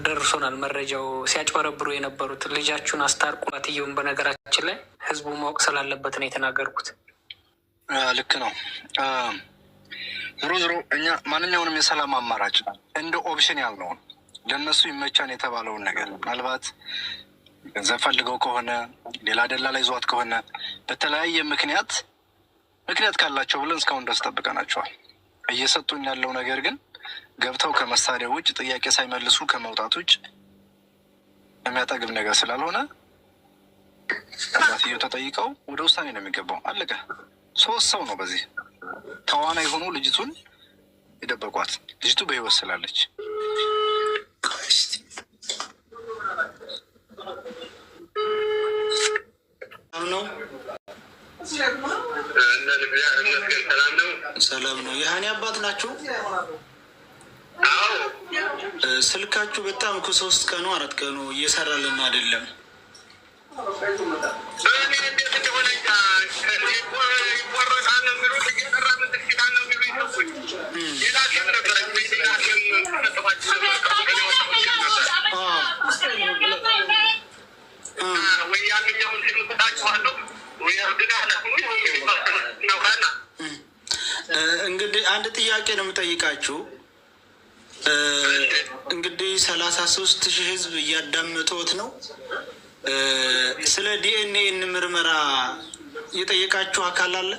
ደርሶናል መረጃው ሲያጭበረብሩ የነበሩት ልጃችሁን አስታርቁ አትየውም። በነገራችን ላይ ህዝቡ ማወቅ ስላለበት ነው የተናገርኩት። ልክ ነው። ዞሮ ዞሮ እኛ ማንኛውንም የሰላም አማራጭ እንደ ኦፕሽን ያልነውን ለእነሱ ይመቻን የተባለውን ነገር ምናልባት ገንዘብ ፈልገው ከሆነ ሌላ ደላላ ይዟት ከሆነ በተለያየ ምክንያት ካላቸው ብለን እስካሁን ድረስ ጠብቀናቸዋል። እየሰጡን ያለው ነገር ግን ገብተው ከመሳሪያ ውጭ ጥያቄ ሳይመልሱ ከመውጣት ውጭ የሚያጠግብ ነገር ስላልሆነ አባትየው ተጠይቀው ወደ ውሳኔ ነው የሚገባው። አለቀ። 3 ሰው ነው በዚህ ተዋናይ ሆኖ ልጅቱን የደበቋት። ልጅቱ በህይወት ስላለች ሰላም ነው። የሃኒ አባት ናችሁ? ስልካችሁ በጣም ከ3 ቀኑ 4 ቀኑ እየሰራልን አይደለም። እንግዲህ አንድ ጥያቄ ነው የምጠይቃችሁ። እንግዲህ 33,000 ህዝብ እያዳመጡት ነው። ስለ ዲኤንኤ ምርመራ የጠየቃችሁ አካል አለ?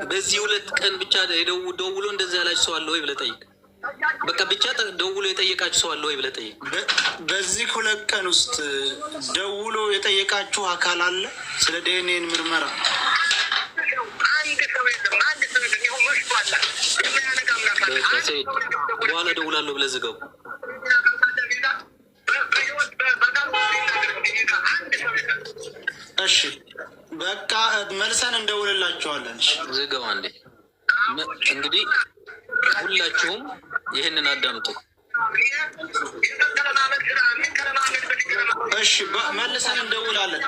በዚህ 2 ቀን ብቻ ደውሎ እንደዚህ ያላችሁ ሰው አለ ወይ ብለህ ጠይቅ። በቃ ብቻ ደውሎ የጠየቃችሁ ሰው አለ ወይ ብለህ ጠይቅ። በዚህ 2 ቀን ውስጥ ደውሎ የጠየቃችሁ አካል አለ ስለ ዲኤንኤ ምርመራ? በኋላ ደውላለሁ ብለህ ዝጋው። እሺ በቃ መልሰን እንደውልላችኋለን። ዝጋው አንዴ። እንግዲህ ሁላችሁም ይህንን አዳምጡ። እሺ መልሰን እንደውላለን።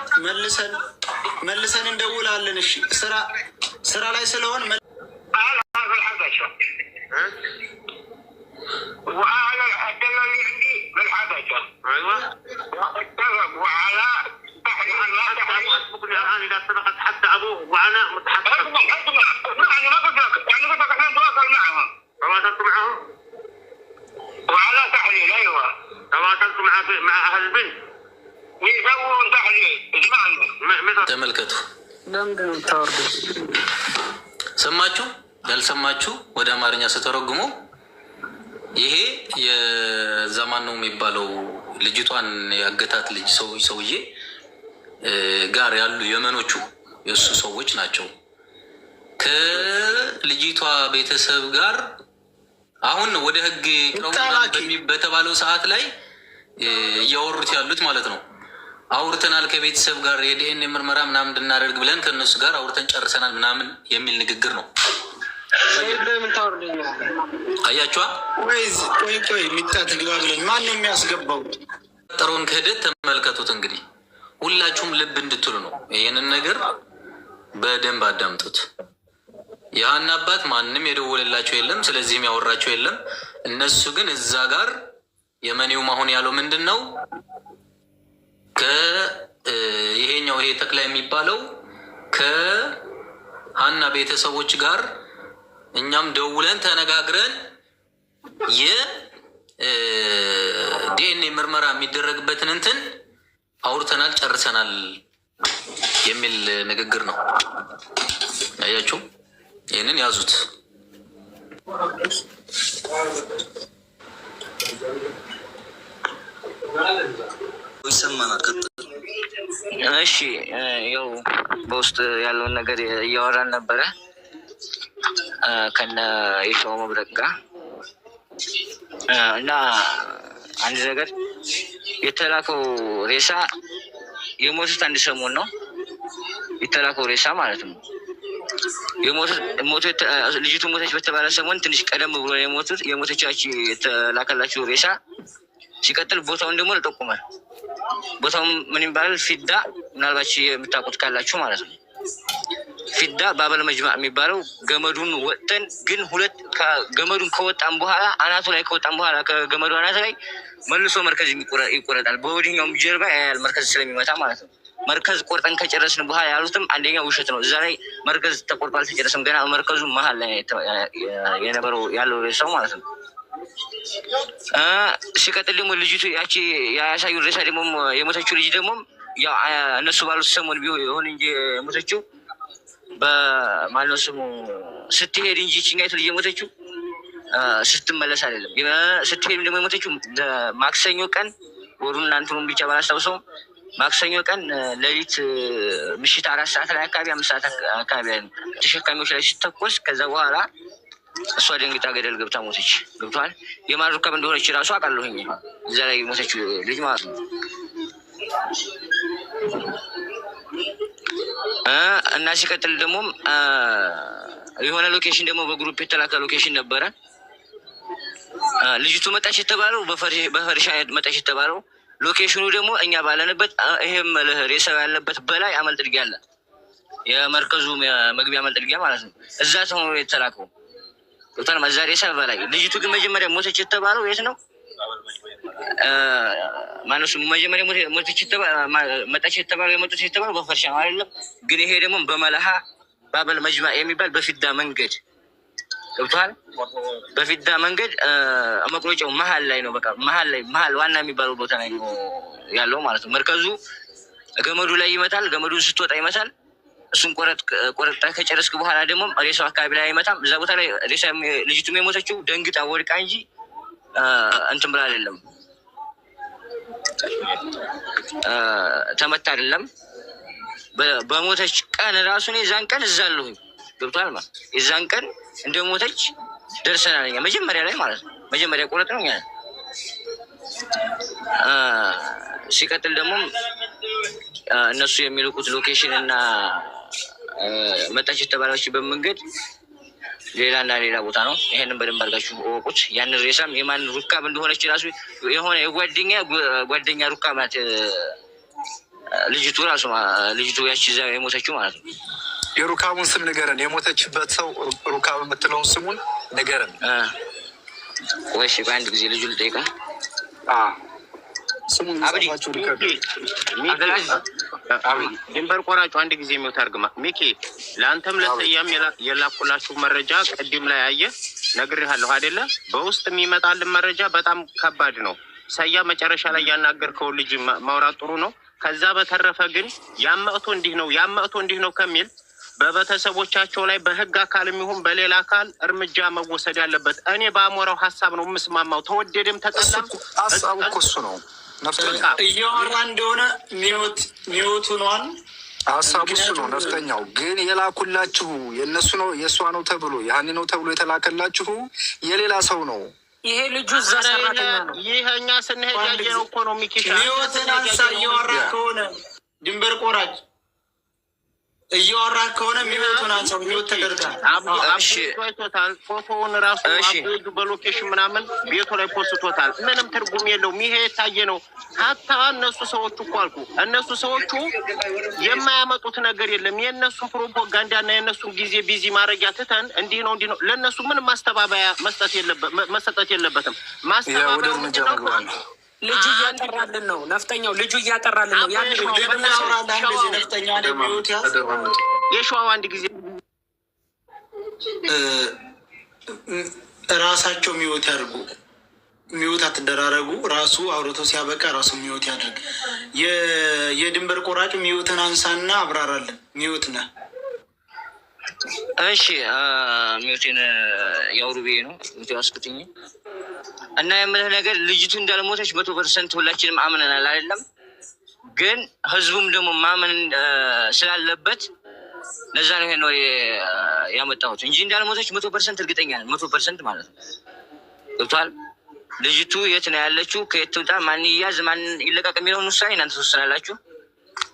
መልሰን እንደውላለን። እሺ ስራ ላይ ስለሆን ተመልከቱ። ሰማችሁ? ያልሰማችሁ ወደ አማርኛ ስተረጉሙ ይሄ የዛማን ነው የሚባለው ልጅቷን ያገታት ልጅ ሰውዬ ጋር ያሉ የመኖቹ የእሱ ሰዎች ናቸው። ከልጅቷ ቤተሰብ ጋር አሁን ወደ ህግ በተባለው ሰዓት ላይ እያወሩት ያሉት ማለት ነው። አውርተናል ከቤተሰብ ጋር የዲኤንኤ ምርመራ ምናምን እንድናደርግ ብለን ከእነሱ ጋር አውርተን ጨርሰናል ምናምን የሚል ንግግር ነው። አያችኋ? ቆይ ሚጣት ግባ ብለን ማን ነው የሚያስገባው? ጠሩን ክህደት ተመልከቱት። እንግዲህ ሁላችሁም ልብ እንድትሉ ነው። ይህንን ነገር በደንብ አዳምጡት። የሃና አባት ማንም የደወለላቸው የለም፣ ስለዚህም ያወራቸው የለም። እነሱ ግን እዛ ጋር የመኔው ማሆን ያለው ምንድን ነው? ይሄኛው ይሄ ተክላ የሚባለው ከሃና ቤተሰቦች ጋር እኛም ደውለን ተነጋግረን የዲኤንኤ ምርመራ የሚደረግበትን እንትን አውርተናል ጨርሰናል የሚል ንግግር ነው። አያችሁ? ይህንን ያዙት። ይሰማናል። እሺ ያው በውስጥ ያለውን ነገር እያወራን ነበረ ከነ የሸዋ መብረቅ ጋር እና አንድ ነገር የተላከው ሬሳ የሞቱት አንድ ሰሞን ነው የተላከው ሬሳ ማለት ነው። ልጅቱ ሞተች በተባለ ሰሞን ትንሽ ቀደም ብሎ የሞተቻች የተላከላችሁ ሬሳ ሲቀጥል ቦታውን ደግሞ ልጠቁማል። ቦታው ምን ይባላል? ፊዳ ምናልባት የምታውቁት ካላችሁ ማለት ነው። ፊዳ ባበል መጅማዕ የሚባለው ገመዱን ወጥተን ግን ገመዱን ከወጣን በኋላ አናቱ ላይ ከወጣን በኋላ ከገመዱ አናት ላይ መልሶ መርከዝ ይቆረጣል። በወዲኛውም ጀርባ ያያል መርከዝ ስለሚመታ ማለት ነው። መርከዝ ቆርጠን ከጨረስን በኋላ ያሉትም አንደኛው ውሸት ነው። እዛ ላይ መርከዝ ተቆርጧል ተጨረሰም ገና መርከዙ መሀል ላይ የነበረው ያለው ሬሳው ማለት ነው። ሲቀጥል ደግሞ ልጅቱ ያቺ ያሳዩ ሬሳ ደግሞ የሞተችው ልጅ ደግሞ ያው እነሱ ባሉት ሰሞን ቢሆን የሆነ እንጂ የሞተችው በማነው ስሙ ስትሄድ እንጂ ችኛይቱ ልጅ የሞተችው ስትመለስ አይደለም። ስትሄድ ደግሞ የሞተችው ማክሰኞ ቀን ወሩን እናንተንም ብቻ ባላስታውሰውም ማክሰኞ ቀን ሌሊት ምሽት 4 ሰዓት ላይ አካባቢ 5 ሰዓት አካባቢ ተሸካሚዎች ላይ ሲተኮስ ከዛ በኋላ እሷ ደንግጣ ገደል ገብታ ሞተች። ገብቷል። የማን ሩካብ እንደሆነች ራሱ አውቃለሁኝ እዛ ላይ ሞተች ልጅ ማለት ነው። እና ሲቀጥል ደግሞ የሆነ ሎኬሽን ደግሞ በግሩፕ የተላከ ሎኬሽን ነበረ። ልጅቱ መጣች የተባለው በፈርሻ መጣች የተባለው ሎኬሽኑ ደግሞ እኛ ባለንበት ይሄም ሬሳው ያለበት በላይ አመልጥልጊያ አለ። የመርከዙ መግቢያ አመልጥልጊያ ማለት ነው። እዛ ተሆኖ የተላከው ቶታል ማዛ ሬሳ በላይ። ልጅቱ ግን መጀመሪያ ሞተች የተባለው የት ነው? ማነሱ መጀመሪያ ሞተች የተባለው መጣች የተባለው የሞተች የተባለው በፈርሻ ነው አይደለም። ግን ይሄ ደግሞ በመለሃ ባበል መጅማዕ የሚባል በፊዳ መንገድ ገብቷል። በፊዳ መንገድ መቁረጫው መሀል ላይ ነው። በቃ መሀል ዋና የሚባለው ቦታ ላይ ነው ያለው ማለት ነው። መርከዙ ገመዱ ላይ ይመታል። ገመዱን ስትወጣ ይመታል። እሱን ቆረጣ ከጨረስክ በኋላ ደግሞ ሬሳው አካባቢ ላይ አይመታም። እዛ ቦታ ላይ ሬሳ ልጅቱም የሞተችው ደንግጣ ወድቃ እንጂ እንትን ብላ አይደለም፣ ተመታ አይደለም። በሞተች ቀን ራሱ ነው የዛን ቀን እዛ አለሁኝ። ገብቷል ማለት የዛን ቀን እንደሞተች ደርሰናል እኛ መጀመሪያ ላይ ማለት ነው። መጀመሪያ ቆረጥ ነው እኛ። ሲቀጥል ደግሞ እነሱ የሚልኩት ሎኬሽን እና መጣች የተባለች በመንገድ ሌላና ሌላ ቦታ ነው። ይሄንን በደንብ አድርጋችሁ እወቁት። ያንን ሬሳም የማን ሩካብ እንደሆነች ራሱ የሆነ የጓደኛ ሩካብ ናት ልጅቱ ራሱ ልጅቱ ያቺ እዛ የሞተችው ማለት ነው። የሩካቡን ስም ንገረን። የሞተችበት ሰው ሩካብ የምትለውን ስሙን ንገረን። ወይሽ በአንድ ጊዜ ልጁ ልጠይቀው። ስሙን ጻፋችሁ ድንበር ቆራጩ አንድ ጊዜ የሚወት አርግማ ሚኪ ለአንተም ለሰያም የላኩላችሁ መረጃ ቀድም ላይ አየህ ነግሬሃለሁ አይደለ? በውስጥ የሚመጣልን መረጃ በጣም ከባድ ነው። ሰያ መጨረሻ ላይ ያናገርከው ልጅ ማውራት ጥሩ ነው። ከዛ በተረፈ ግን ያመእቶ እንዲህ ነው ከሚል በቤተሰቦቻቸው ላይ በህግ አካል የሚሆን በሌላ አካል እርምጃ መወሰድ ያለበት። እኔ በአሞራው ሀሳብ ነው የምስማማው። ተወደደም ተጠላም ሀሳቡ እኮ እሱ ነው። እያወራ እንደሆነ ሚወቱ ነዋል። ሀሳቡ እሱ ነው። ነፍጠኛው ግን የላኩላችሁ የእነሱ ነው የእሷ ነው ተብሎ ያህኒ ነው ተብሎ የተላከላችሁ የሌላ ሰው ነው። ይሄ ልጁ እዛ ሰራተኛ ነው። ይሄኛ ስንሄድ ያየነው እኮ ነው። ሚኪሻ ሚወትን አንሳ። እያወራ ከሆነ ድንበር ቆራጭ እያወራ ከሆነ ሚወቱን አንሳው። ሚወት ተደርጋል። አብቶታል። ፎቶውን ራሱ አብዱ በሎኬሽን ምናምን ቤቱ ላይ ፖስቶታል። ምንም ትርጉም የለውም። ይሄ የታየ ነው። ሀታ እነሱ ሰዎቹ እኮ አልኩ እነሱ ሰዎቹ የማያመጡት ነገር የለም። የእነሱን ፕሮፓጋንዳና የእነሱን ጊዜ ቢዚ ማድረጊያ ትተን እንዲህ ነው ለእነሱ ምንም ማስተባበያ መሰጠት የለበትም። ማስተባበያ ልጁ እያጠራልን ነው። ነፍጠኛው ልጁ እያጠራልን ነው። ያን ነፍጠኛ የሸዋው አንድ ጊዜ ራሳቸው ሚወት ያድርጉ። ሚወት አትደራረጉ። ራሱ አውርቶ ሲያበቃ ራሱ ሚወት ያድርግ። የድንበር ቆራጩ ሚወትን አንሳና አብራራለን። ሚወት ነህ። እሺ ሚወቴን ያውሩ ብዬ ነው ያስኩትኝ። እና የምልህ ነገር ልጅቱ እንዳልሞተች 100% ሁላችንም አምነናል አይደለም። ግን ህዝቡም ደግሞ ማመን ስላለበት ለዛ ነው ይሄን ነው ያመጣሁት እንጂ እንዳልሞተች 100% እርግጠኛ ነኝ። 100% ማለት ነው። ገብቷል። ልጅቱ የት ነው ያለችው? ከየት ትውጣ? ማን ይያዝ? ማን ይለቀቅ? የሚለውን ውሳኔ እናንተ ትወስናላችሁ።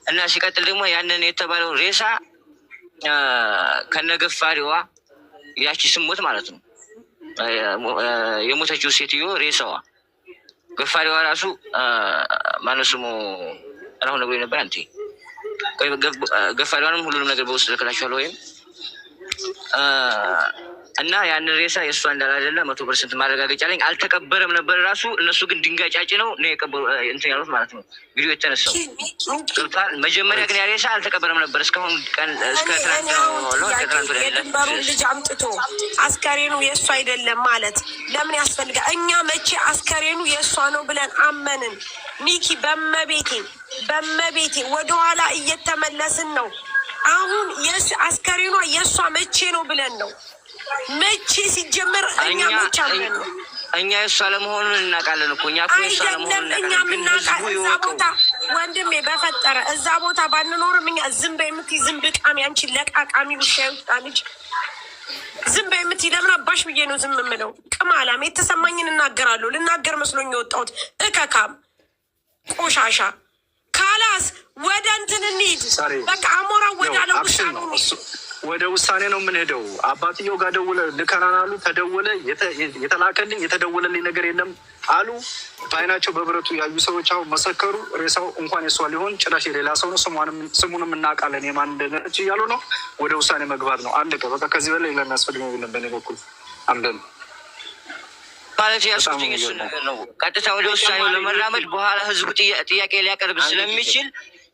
እና ሲቀጥል ደግሞ ያንን የተባለው ሬሳ ከነገፋሪዋ ያቺ ስሞት ማለት ነው የሞተችው ሴትዮ ሬሳዋ ገፋሪዋ ራሱ ማነው ስሙ አሁን ነግሮኝ ነበር። አንተ ገፋሪዋንም ሁሉንም ነገር በውስጥ ልክላችኋለሁ ወይም እና ያን ሬሳ የእሷ እንዳላደለ 100% ማረጋገጫ አለኝ። አልተቀበረም ነበር ራሱ። እነሱ ግን ድንጋይ ጫጭ ነው የቀበሩ እንትን ያሉት ማለት ነው። ቪዲዮ የተነሳው መጀመሪያ ግን ያ ሬሳ አልተቀበረም ነበር እስካሁን ቀን እስከ ትናንት ነው። የድንበሩን ልጅ አምጥቶ አስከሬኑ የእሱ አይደለም ማለት ለምን ያስፈልጋል? እኛ መቼ አስከሬኑ የእሷ ነው ብለን አመንን? ሚኪ በመቤቴ ወደኋላ እየተመለስን ነው። አሁን አስከሬኗ የእሷ መቼ ነው ብለን ነው መቼ ሲጀመር እኛ ብቻ ነን። እኛ የእሷ ለመሆኑን እናውቃለን እኮ እኛ እኮ የእሷ ለመሆኑን እናውቃለን። እዛ ቦታ ወንድሜ በፈጠረ እዛ ቦታ ባንኖርም እኛ ዝም በይ የምትይ ዝም ብቃሚ አንቺ ለቃቃሚ ውሻ ይውጣ ልጅ ዝም በይ የምትይ ለምን አባሽ ብዬ ነው ዝም የምለው? ቅማላም የተሰማኝን እናገራለሁ። ልናገር መስሎኝ የወጣሁት እከካም ቆሻሻ ካላስ ወደ እንትን እንሂድ። በቃ አሞራ ወዳለው ወደ ውሳኔ ነው የምንሄደው። አባትየው ጋር ደውለ ልከናን አሉ። ተደወለ። የተላከልኝ የተደወለልኝ ነገር የለም አሉ። በአይናቸው በብረቱ ያዩ ሰዎች አሁን መሰከሩ። ሬሳው እንኳን የሷ ሊሆን ጭራሽ የሌላ ሰው ነው። ስሙንም እናውቃለን የማን እንደነች እያሉ ነው። ወደ ውሳኔ መግባት ነው። አለቀ በቃ። ከዚህ በላይ ለሚያስፈልግ ነው። በእኔ በኩል አምደን ማለት ያስኩትኝ እሱ ነገር ነው። ቀጥታ ወደ ውሳኔው ለመራመድ በኋላ ህዝቡ ጥያቄ ሊያቀርብ ስለሚችል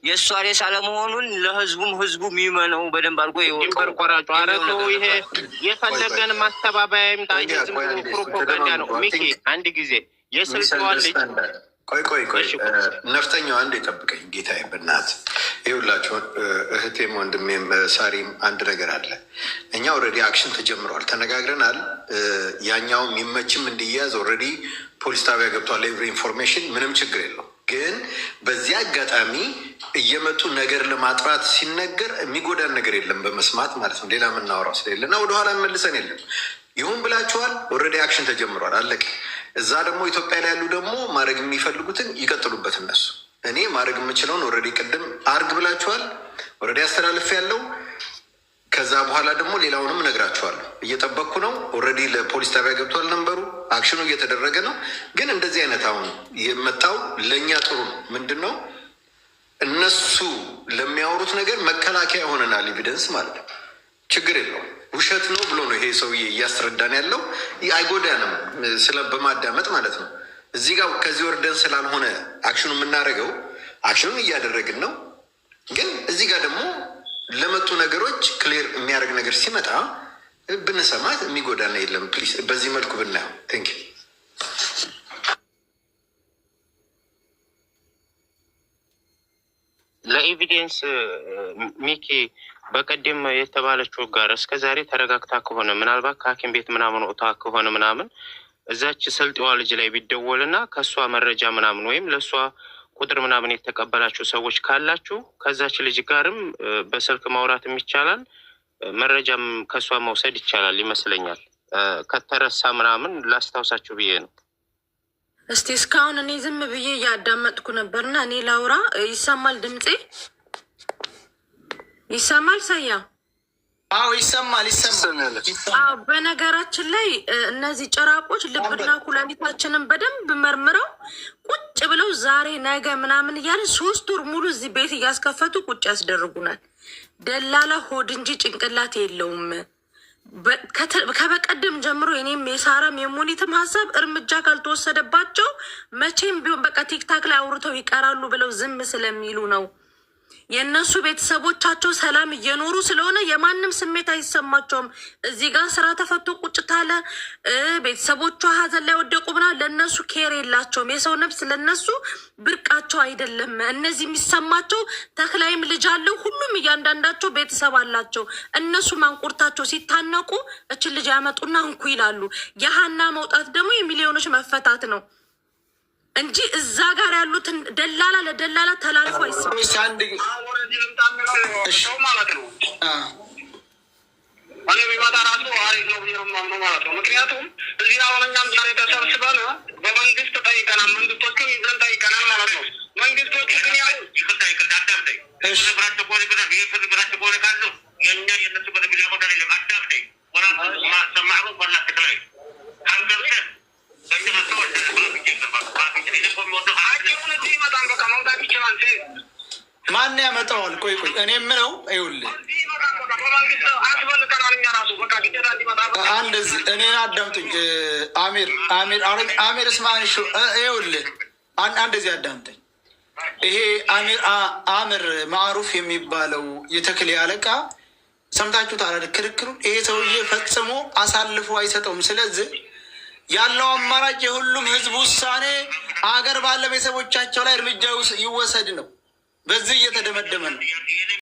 የእሷ ሬሳ ለመሆኑን ለህዝቡ የሚመነው በደንብ አድርጎ ድንበር ቆራጩ አረቶ ይሄ የፈለገን ማስተባበያ ይምጣ። ዝም ብሎ ፕሮፓጋንዳ ነው። ሚኪ አንድ ጊዜ የስልጣን ልጅ ቆይ ነፍጠኛው አንድ የጠብቀኝ ጌታዬ በእናትህ ይኸውላችሁ፣ እህቴም ወንድሜም ሳሪም አንድ ነገር አለ። እኛ ኦልሬዲ አክሽን ተጀምሯል፣ ተነጋግረናል። ያኛው የሚመችም እንዲያዝ ኦልሬዲ ፖሊስ ጣቢያ ገብቷል። ኤቭሪ ኢንፎርሜሽን ምንም ችግር የለው። ግን በዚህ አጋጣሚ እየመጡ ነገር ለማጥራት ሲነገር የሚጎዳን ነገር የለም በመስማት ማለት ነው። ሌላ የምናወራው ስለሌለ እና ወደኋላ መልሰን የለም። ይሁን ብላችኋል። ኦልሬዲ አክሽን ተጀምሯል፣ አለቀ። እዛ ደግሞ ኢትዮጵያ ላይ ያሉ ደግሞ ማድረግ የሚፈልጉትን ይቀጥሉበት እነሱ። እኔ ማድረግ የምችለውን ኦልሬዲ ቅድም አርግ ብላችኋል፣ ኦልሬዲ አስተላልፍ ያለው። ከዛ በኋላ ደግሞ ሌላውንም እነግራችኋለሁ። እየጠበቅኩ ነው። ኦልሬዲ ለፖሊስ ጣቢያ ገብቷል ነበሩ። አክሽኑ እየተደረገ ነው። ግን እንደዚህ አይነት አሁን የመጣው ለእኛ ጥሩ ነው። ምንድን ነው እነሱ ለሚያወሩት ነገር መከላከያ ሆነናል። ኤቪደንስ ማለት ነው። ችግር የለውም። ውሸት ነው ብሎ ነው ይሄ ሰውዬ እያስረዳን ያለው። አይጎዳንም በማዳመጥ ማለት ነው። እዚህ ጋር ከዚህ ወርደን ስላልሆነ አክሽኑ የምናደርገው አክሽኑን እያደረግን ነው። ግን እዚህ ጋር ደግሞ ለመጡ ነገሮች ክሊር የሚያደርግ ነገር ሲመጣ ብንሰማት የሚጎዳና የለም። ፕሊዝ በዚህ መልኩ ብናየው። ቴንክ ዩ። ለኤቪደንስ ሚኪ በቀደም የተባለችው ጋር እስከ ዛሬ ተረጋግታ ከሆነ ምናልባት ከሐኪም ቤት ምናምን ወጥታ ከሆነ ምናምን እዛች ስልጤዋ ልጅ ላይ ቢደወልና ከእሷ መረጃ ምናምን ወይም ለእሷ ቁጥር ምናምን የተቀበላችሁ ሰዎች ካላችሁ ከዛች ልጅ ጋርም በስልክ ማውራትም ይቻላል። መረጃም ከእሷ መውሰድ ይቻላል ይመስለኛል። ከተረሳ ምናምን ላስታውሳችሁ ብዬ ነው። እስቲ እስካሁን እኔ ዝም ብዬ እያዳመጥኩ ነበርና እኔ ላውራ። ይሰማል? ድምፄ ይሰማል? ሰያ? አዎ ይሰማል። በነገራችን ላይ እነዚህ ጭራቆች ልብና ኩላሊታችንን በደንብ መርምረው ቁጭ ብለው ዛሬ ነገ ምናምን እያለ 3 ወር ሙሉ እዚህ ቤት እያስከፈቱ ቁጭ ያስደርጉናል። ደላላ ሆድ እንጂ ጭንቅላት የለውም። ከበቀደም ጀምሮ እኔም የሳራም የሙኒትም ሀሳብ እርምጃ ካልተወሰደባቸው መቼም ቢሆን በቃ ቲክታክ ላይ አውርተው ይቀራሉ ብለው ዝም ስለሚሉ ነው። የእነሱ ቤተሰቦቻቸው ሰላም እየኖሩ ስለሆነ የማንም ስሜት አይሰማቸውም። እዚህ ጋር ስራ ተፈቶ ቁጭ ታለ ቤተሰቦቿ ሀዘን ላይ ወደቁ ብላ ለእነሱ ኬር የላቸውም። የሰው ነፍስ ለእነሱ ብርቃቸው አይደለም። እነዚህ የሚሰማቸው ተክላይም ልጅ አለው። ሁሉም እያንዳንዳቸው ቤተሰብ አላቸው። እነሱ ማንቁርታቸው ሲታነቁ እችን ልጅ ያመጡና እንኩ ይላሉ። የሀና መውጣት ደግሞ የሚሊዮኖች መፈታት ነው እንጂ እዛ ጋር ያሉትን ደላላ ለደላላ ተላልፎ አይሰማም ማለት ነው። እኔ ቢመጣ ራሱ አሪፍ ነው ብዬ ነው የማምነው ማለት ነው። ምክንያቱም እዚህ አሁን እኛም ዛሬ ተሰብስበን በመንግስት ጠይቀናል፣ መንግስቶቹን ይዘን ጠይቀናል ማለት ነው። መንግስቶቹ ግን ያው የእኛ የነሱ በደግኛ ቦታ ለም አዳምጠኝ ሰማዕሮ ወላ ትክላይ አንገርሰን በእንጀነሰዎች አይመጣም። በቃ መውጣት ይችላል። ማን ያመጣዋል? ቆይ እኔ የምለው ይኸውልህ፣ እንደዚህ እኔን አዳምጡኝ። አሚር እስማኤል ይኸውልህ፣ እንደዚህ አዳምጠኝ። ይሄ አሚር ማዕሩፍ የሚባለው የተክሌ አለቃ ሰምታችሁት አለ ክርክሩን። ይሄ ሰውዬ ፈጽሞ አሳልፎ አይሰጠውም። ስለዚህ ያለው አማራጭ የሁሉም ህዝብ ውሳኔ አገር ባለ ቤተሰቦቻቸው ላይ እርምጃ ይወሰድ ነው። በዚህ እየተደመደመ ነው።